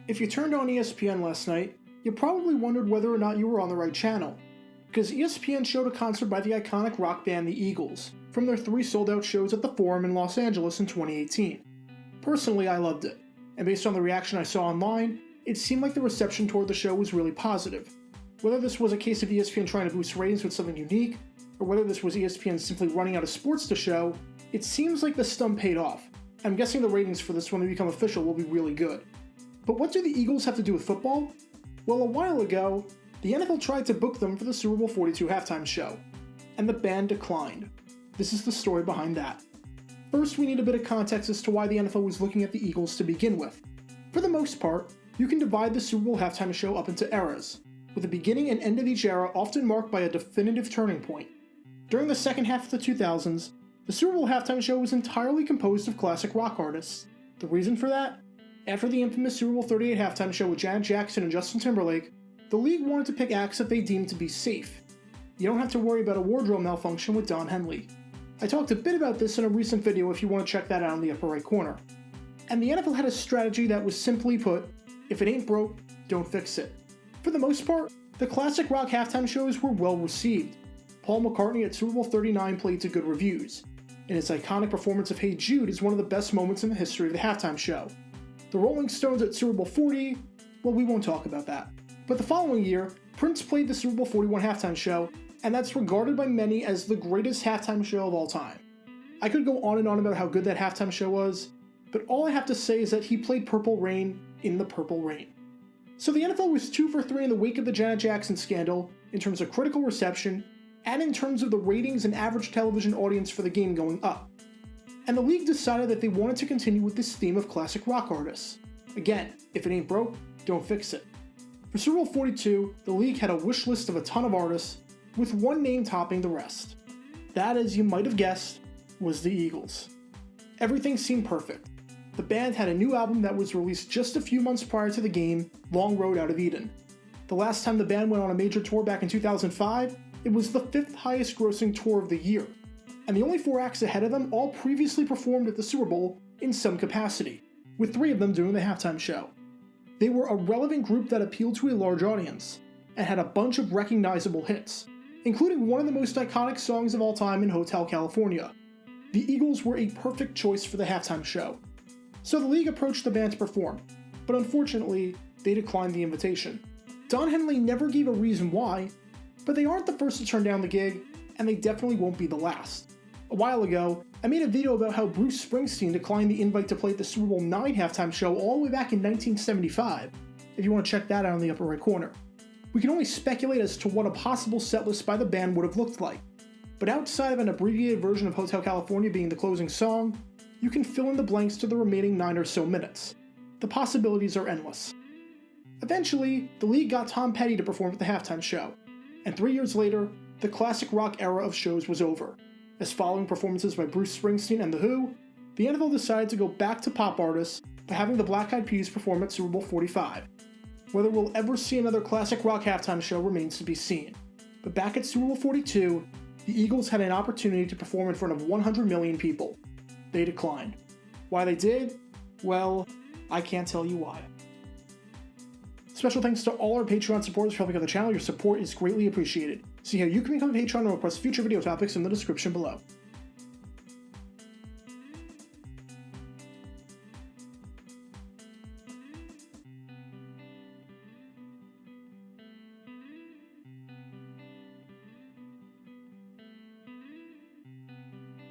If you turned on ESPN last night, you probably wondered whether or not you were on the right channel, because ESPN showed a concert by the iconic rock band the Eagles from their 3 sold-out shows at the Forum in Los Angeles in 2018. Personally, I loved it, and based on the reaction I saw online, it seemed like the reception toward the show was really positive. Whether this was a case of ESPN trying to boost ratings with something unique, or whether this was ESPN simply running out of sports to show, it seems like the stunt paid off. I'm guessing the ratings for this when they become official will be really good. But what do the Eagles have to do with football? Well, a while ago, the NFL tried to book them for the Super Bowl XLII halftime show, and the band declined. This is the story behind that. First, we need a bit of context as to why the NFL was looking at the Eagles to begin with. For the most part, you can divide the Super Bowl halftime show up into eras, with the beginning and end of each era often marked by a definitive turning point. During the second half of the 2000s, the Super Bowl halftime show was entirely composed of classic rock artists. The reason for that? After the infamous Super Bowl XXXVIII halftime show with Janet Jackson and Justin Timberlake, the league wanted to pick acts that they deemed to be safe. You don't have to worry about a wardrobe malfunction with Don Henley. I talked a bit about this in a recent video if you want to check that out in the upper right corner. And the NFL had a strategy that was simply put, if it ain't broke, don't fix it. For the most part, the classic rock halftime shows were well received. Paul McCartney at Super Bowl XXXIX played to good reviews, and his iconic performance of Hey Jude is one of the best moments in the history of the halftime show. The Rolling Stones at Super Bowl XL, well, we won't talk about that. But the following year, Prince played the Super Bowl XLI halftime show, and that's regarded by many as the greatest halftime show of all time. I could go on and on about how good that halftime show was, but all I have to say is that he played Purple Rain in the Purple Rain. So the NFL was 2 for 3 in the wake of the Janet Jackson scandal, in terms of critical reception, and in terms of the ratings and average television audience for the game going up. And the league decided that they wanted to continue with this theme of classic rock artists. Again, if it ain't broke, don't fix it. For Super Bowl XLII, the league had a wish list of a ton of artists, with one name topping the rest. That, as you might have guessed, was the Eagles. Everything seemed perfect. The band had a new album that was released just a few months prior to the game, Long Road Out of Eden. The last time the band went on a major tour back in 2005, it was the 5th highest grossing tour of the year. And the only 4 acts ahead of them all previously performed at the Super Bowl in some capacity, with 3 of them doing the halftime show. They were a relevant group that appealed to a large audience, and had a bunch of recognizable hits, including one of the most iconic songs of all time in Hotel California. The Eagles were a perfect choice for the halftime show. So the league approached the band to perform, but unfortunately, they declined the invitation. Don Henley never gave a reason why, but they aren't the first to turn down the gig, and they definitely won't be the last. A while ago, I made a video about how Bruce Springsteen declined the invite to play at the Super Bowl IX halftime show all the way back in 1975, if you want to check that out in the upper right corner. We can only speculate as to what a possible setlist by the band would have looked like, but outside of an abbreviated version of Hotel California being the closing song, you can fill in the blanks to the remaining 9 or so minutes. The possibilities are endless. Eventually, the league got Tom Petty to perform at the halftime show, and 3 years later, the classic rock era of shows was over. As following performances by Bruce Springsteen and The Who, the NFL decided to go back to pop artists by having the Black Eyed Peas perform at Super Bowl XLV. Whether we'll ever see another classic rock halftime show remains to be seen. But back at Super Bowl XLII, the Eagles had an opportunity to perform in front of 100 million people. They declined. Why they did? Well, I can't tell you why. Special thanks to all our Patreon supporters for helping out the channel. Your support is greatly appreciated. See how you can become a patron and request future video topics in the description below.